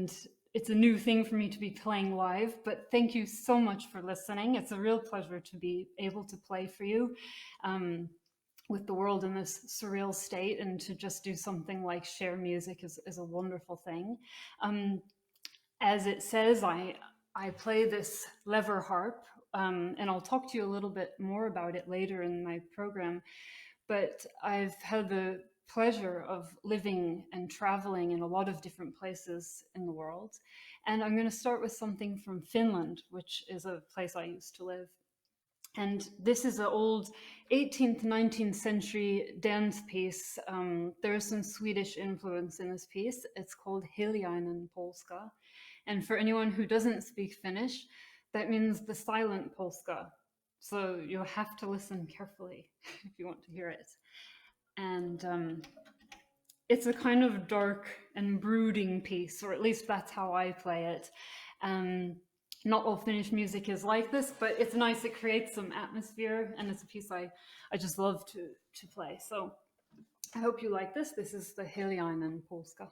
and it's a new thing for me to be playing live, but thank you so much for listening. It's a real pleasure to be able to play for you with the world in this surreal state, and to just do something like share music is a wonderful thing. As it says, I play this lever harp, and I'll talk to you a little bit more about it later in my program. But I've had the pleasure of living and traveling in a lot of different places in the world. And I'm going to start with something from Finland, which is a place I used to live. And this is an old 18th, 19th century dance piece. There is some Swedish influence in this piece. It's called Hiljainen Polska. And for anyone who doesn't speak Finnish, that means the silent polska. So you'll have to listen carefully if you want to hear it. And it's a kind of dark and brooding piece, or at least that's how I play it. Not all Finnish music is like this, but it's nice. It creates some atmosphere, and it's a piece I just love to play. So I hope you like this. This is the Hiljainen Polska.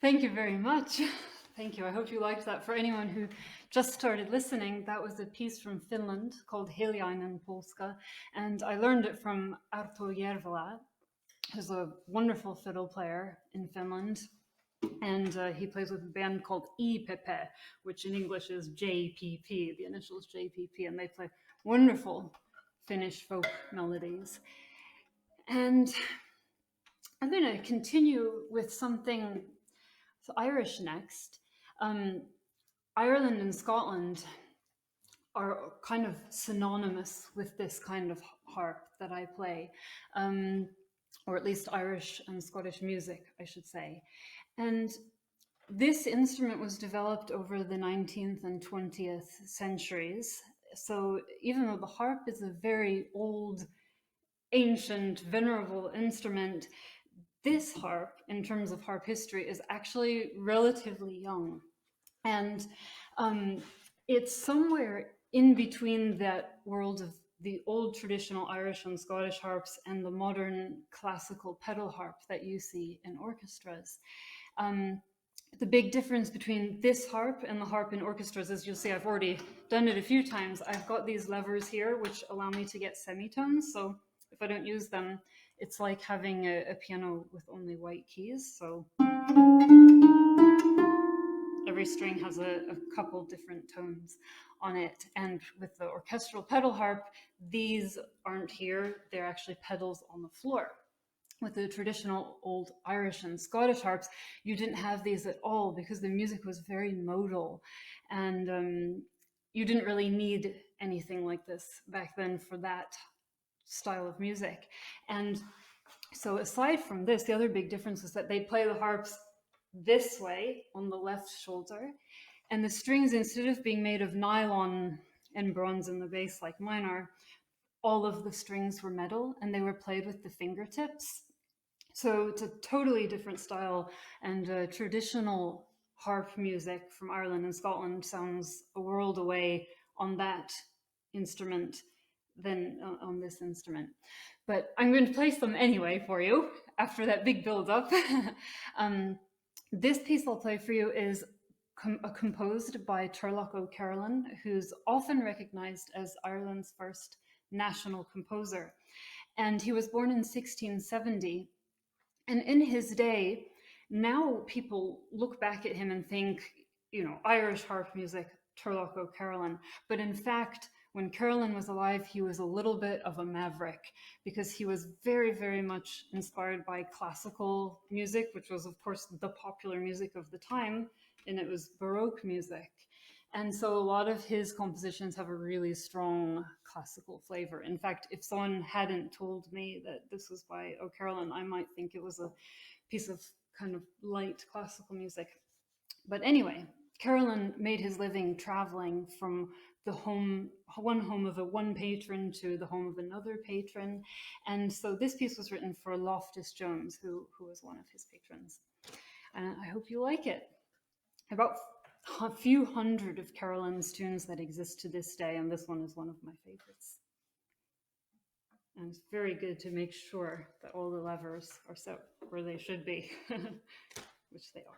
Thank you very much. Thank you. I hope you liked that. For anyone who just started listening, that was a piece from Finland called Hiljainen Polska, and I learned it from Arto Järvelä, who's a wonderful fiddle player in Finland, and he plays with a band called IPP, which in English is JPP, the initials JPP, and they play wonderful Finnish folk melodies. And I'm going to continue with something Irish next. Ireland and Scotland are kind of synonymous with this kind of harp that I play, or at least Irish and Scottish music, I should say. And this instrument was developed over the 19th and 20th centuries. So even though the harp is a very old, ancient, venerable instrument, this harp, in terms of harp history, is actually relatively young. And it's somewhere in between that world of the old traditional Irish and Scottish harps and the modern classical pedal harp that you see in orchestras. The big difference between this harp and the harp in orchestras, as you'll see, I've already done it a few times. I've got these levers here which allow me to get semitones. So if I don't use them, it's like having a piano with only white keys. So every string has a couple different tones on it. And with the orchestral pedal harp, these aren't here. They're actually pedals on the floor. With the traditional old Irish and Scottish harps, you didn't have these at all because the music was very modal, and you didn't really need anything like this back then for that style of music. And so aside from this, the other big difference was that they'd play the harps this way on the left shoulder, and the strings, instead of being made of nylon and bronze in the bass like mine are, all of the strings were metal and they were played with the fingertips. So it's a totally different style, and traditional harp music from Ireland and Scotland sounds a world away on that instrument than on this instrument. But I'm going to play some anyway for you after that big build-up. This piece I'll play for you is composed by Turlough O'Carolan, who's often recognized as Ireland's first national composer. And he was born in 1670. And in his day, now people look back at him and think, Irish harp music, Turlough O'Carolan. But in fact, when Carolan was alive, he was a little bit of a maverick because he was very, very much inspired by classical music, which was, of course, the popular music of the time, and it was Baroque music. And so a lot of his compositions have a really strong classical flavor. In fact, if someone hadn't told me that this was by O'Carolan, I might think it was a piece of kind of light classical music. But anyway, Carolan made his living traveling from the one home of one patron to the home of another patron. And so this piece was written for Loftus Jones, who was one of his patrons. And I hope you like it. About a few hundred of Carolan's tunes that exist to this day, and this one is one of my favorites. And it's very good to make sure that all the levers are set where they should be, which they are.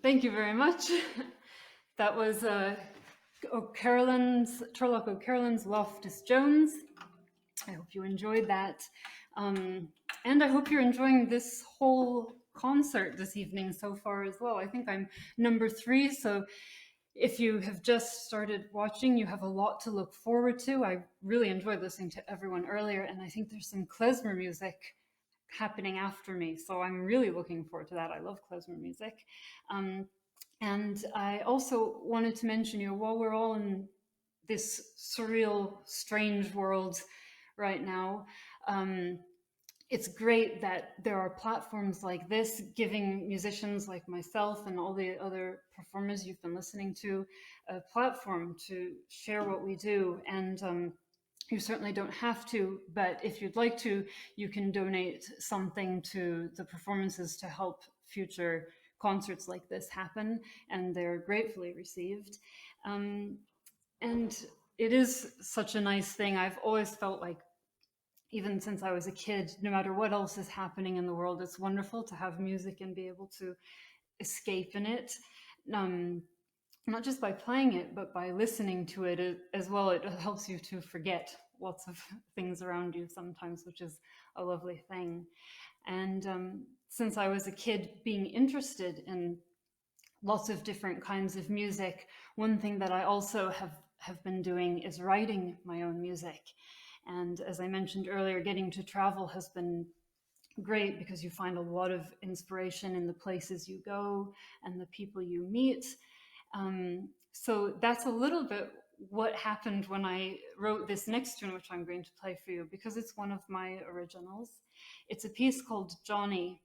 Thank you very much. That was Turlock O'Carolyn's Loftus Jones. I hope you enjoyed that. And I hope you're enjoying this whole concert this evening so far as well. I think I'm number 3, so if you have just started watching, you have a lot to look forward to. I really enjoyed listening to everyone earlier, and I think there's some klezmer music happening after me, so I'm really looking forward to that. I love klezmer music. And I also wanted to mention, while we're all in this surreal, strange world right now, it's great that there are platforms like this giving musicians like myself and all the other performers you've been listening to a platform to share what we do. And you certainly don't have to, but if you'd like to, you can donate something to the performances to help future concerts like this happen, and they're gratefully received. And it is such a nice thing. I've always felt like, even since I was a kid, no matter what else is happening in the world, it's wonderful to have music and be able to escape in it. Not just by playing it, but by listening to it as well. It helps you to forget lots of things around you sometimes, which is a lovely thing. And since I was a kid, being interested in lots of different kinds of music, one thing that I also have been doing is writing my own music. And as I mentioned earlier, getting to travel has been great because you find a lot of inspiration in the places you go and the people you meet. So that's a little bit what happened when I wrote this next tune, which I'm going to play for you, because it's one of my originals. It's a piece called Johnny.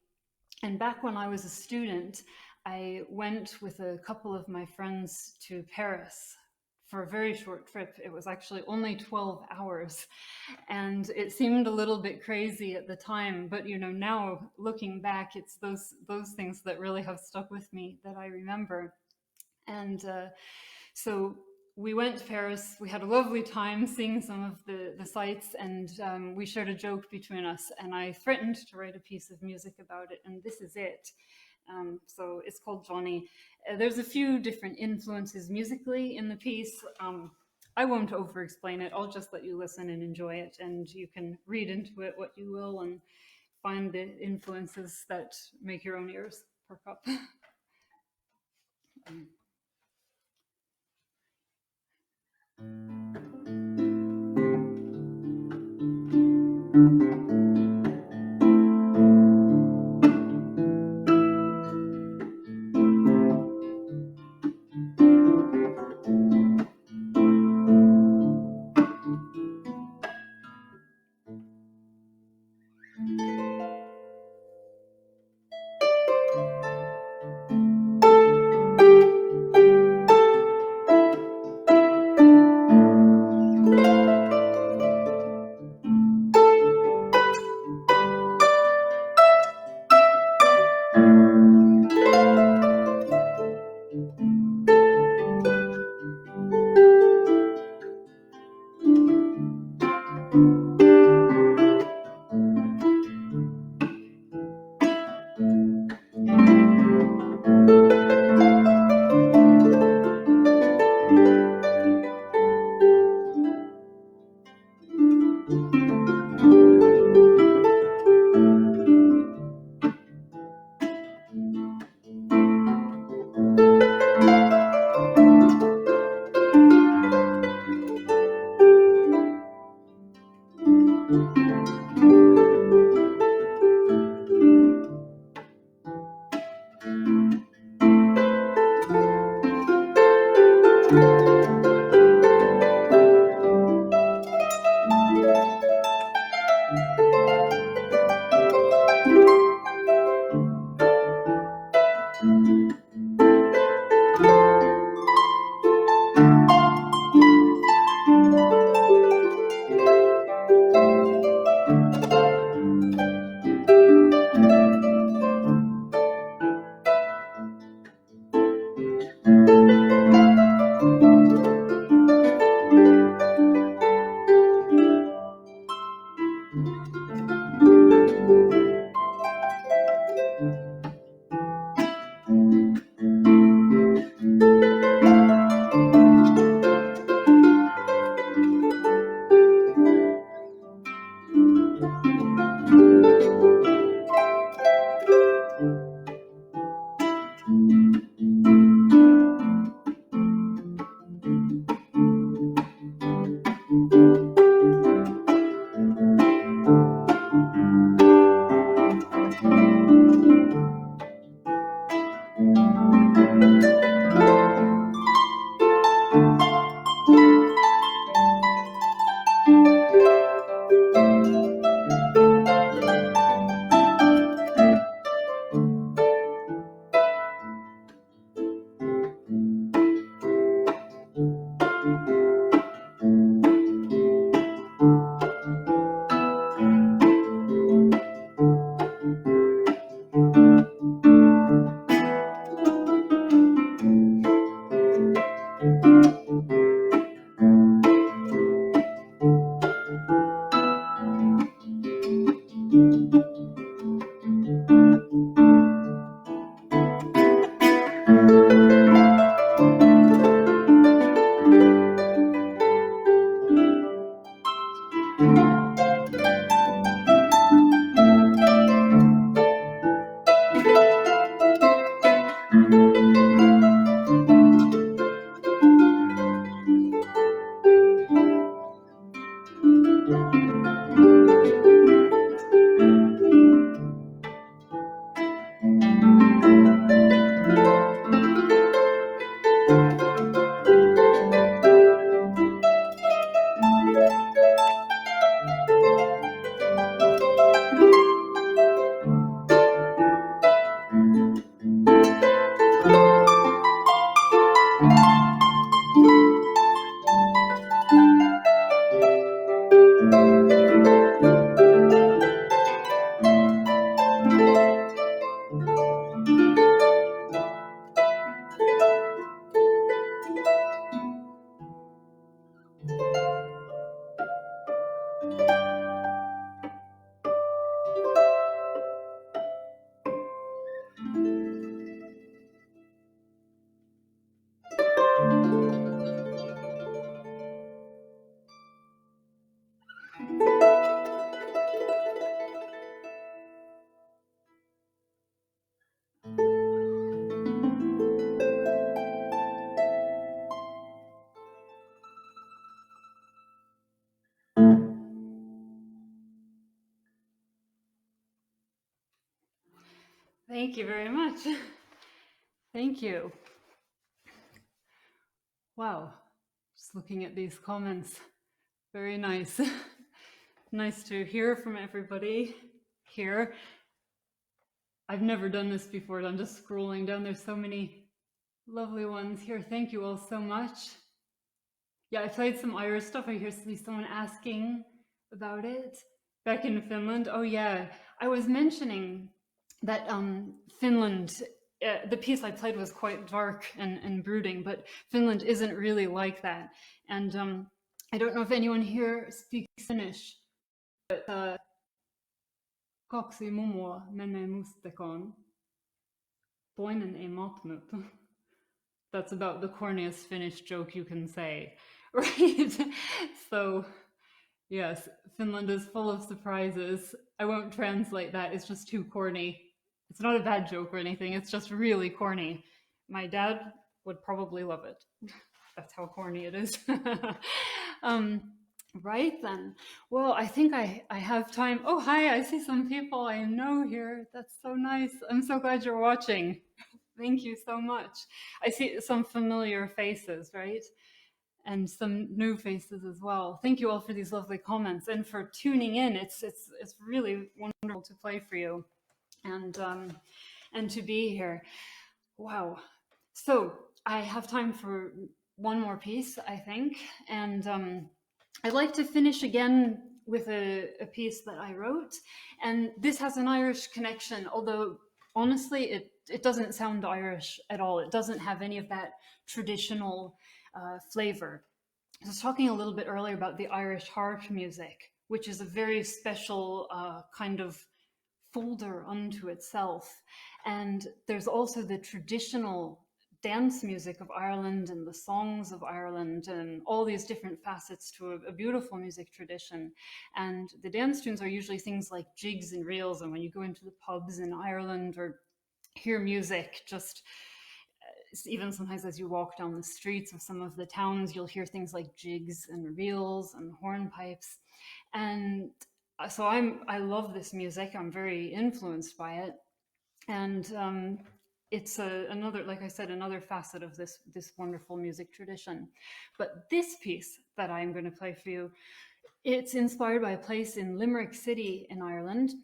And back when I was a student, I went with a couple of my friends to Paris for a very short trip. It was actually only 12 hours. And it seemed a little bit crazy at the time, but now looking back, it's those things that really have stuck with me that I remember. And so we went to Paris. We had a lovely time seeing some of the sights, and we shared a joke between us, and I threatened to write a piece of music about it, and this is it. So it's called Johnny. There's a few different influences musically in the piece. I won't over-explain it. I'll just let you listen and enjoy it, and you can read into it what you will and find the influences that make your own ears perk up. Thank you very much. Thank you. Wow, just looking at these comments. Very nice. Nice to hear from everybody here. I've never done this before. I'm just scrolling down. There's so many lovely ones here. Thank you all so much. Yeah, I played some Irish stuff. I hear someone asking about it back in Finland. Oh yeah, I was mentioning that Finland, the piece I played was quite dark and brooding, but Finland isn't really like that. And I don't know if anyone here speaks Finnish, but kaksi mummoa menee mustakaan. Toinen ei matnut. That's about the corniest Finnish joke you can say, right? So, yes, Finland is full of surprises. I won't translate that, it's just too corny. It's not a bad joke or anything, it's just really corny. My dad would probably love it. That's how corny it is. Right then. Well, I think I have time. Oh, hi, I see some people I know here. That's so nice. I'm so glad you're watching. Thank you so much. I see some familiar faces, right? And some new faces as well. Thank you all for these lovely comments and for tuning in. It's really wonderful to play for you and to be here. Wow. So I have time for one more piece, I think, and I'd like to finish again with a piece that I wrote, and this has an Irish connection, although honestly it doesn't sound Irish at all. It doesn't have any of that traditional flavor. I was talking a little bit earlier about the Irish harp music, which is a very special kind of folder unto itself. And there's also the traditional dance music of Ireland and the songs of Ireland and all these different facets to a beautiful music tradition. And the dance tunes are usually things like jigs and reels. And when you go into the pubs in Ireland or hear music, just even sometimes as you walk down the streets of some of the towns, you'll hear things like jigs and reels and hornpipes. And so I love this music. I'm very influenced by it. And it's another, like I said, another facet of this wonderful music tradition. But this piece that I'm going to play for you, it's inspired by a place in Limerick City in Ireland.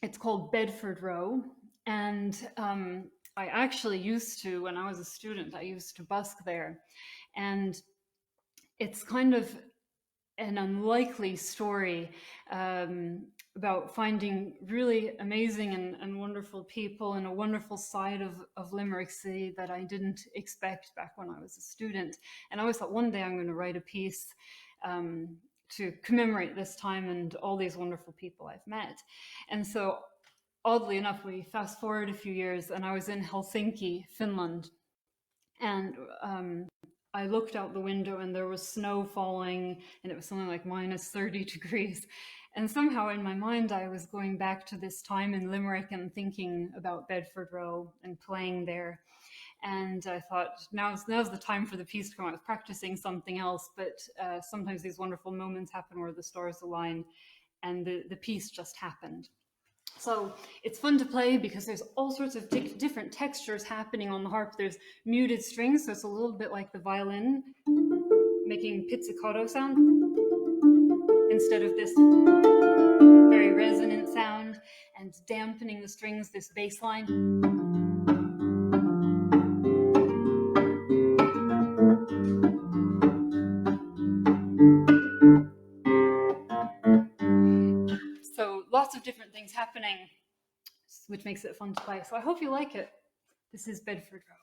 It's called Bedford Row. And I actually used to, when I was a student, I used to busk there. And it's kind of an unlikely story about finding really amazing and wonderful people and a wonderful side of Limerick City that I didn't expect back when I was a student. And I always thought one day I'm going to write a piece to commemorate this time and all these wonderful people I've met. And so oddly enough, we fast forward a few years and I was in Helsinki, Finland. And I looked out the window and there was snow falling and it was something like minus 30 degrees. And somehow in my mind, I was going back to this time in Limerick and thinking about Bedford Row and playing there. And I thought, now's the time for the piece to come out. I was practicing something else, but sometimes these wonderful moments happen where the stars align and the piece just happened. So it's fun to play because there's all sorts of different textures happening on the harp. There's muted strings, so it's a little bit like the violin, making pizzicato sound instead of this very resonant sound, and dampening the strings, this bass line. So lots of different things happening, which makes it fun to play. So I hope you like it. This is Bedford Row.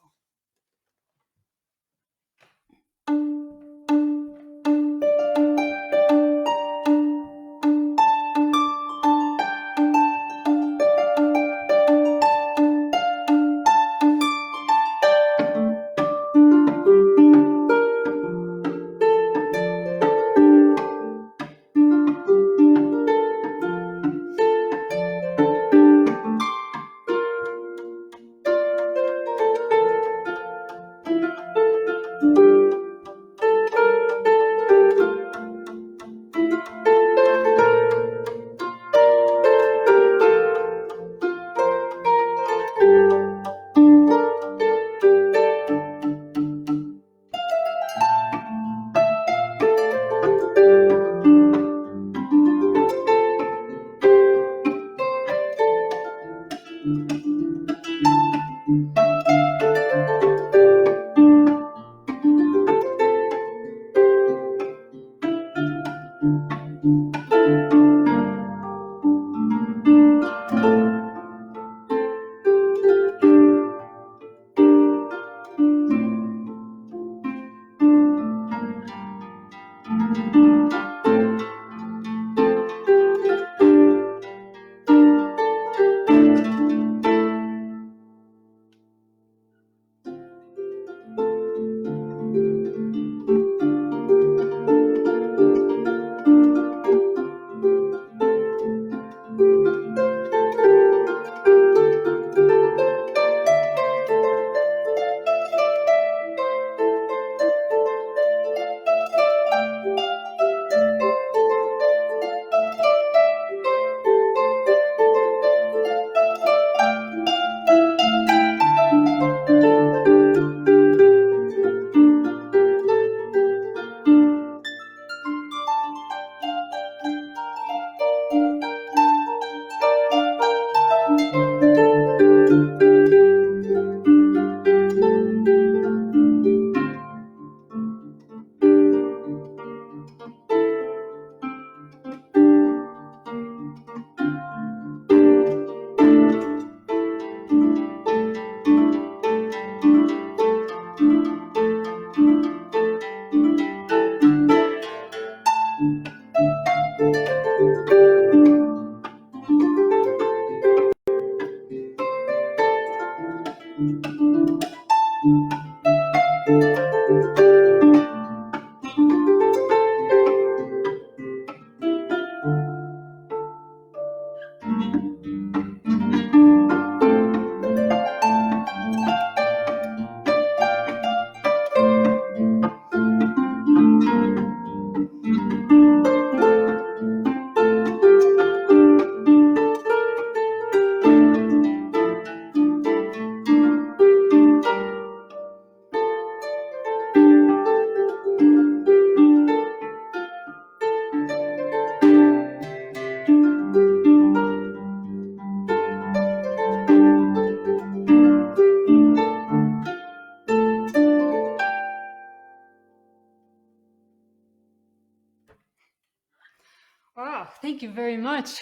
Wow, thank you very much,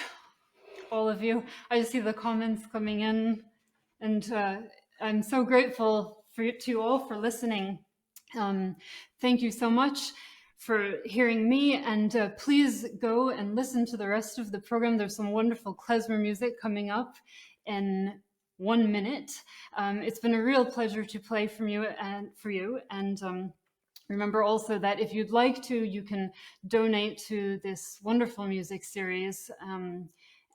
all of you. I just see the comments coming in, and I'm so grateful to you all for listening. Thank you so much for hearing me, and please go and listen to the rest of the program. There's some wonderful klezmer music coming up in 1 minute. It's been a real pleasure to play for you, and remember also that if you'd like to, you can donate to this wonderful music series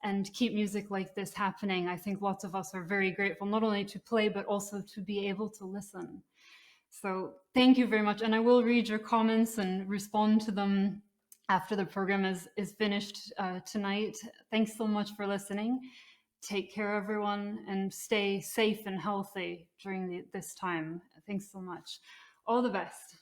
and keep music like this happening. I think lots of us are very grateful, not only to play, but also to be able to listen. So thank you very much. And I will read your comments and respond to them after the program is finished tonight. Thanks so much for listening. Take care, everyone, and stay safe and healthy during this time. Thanks so much. All the best.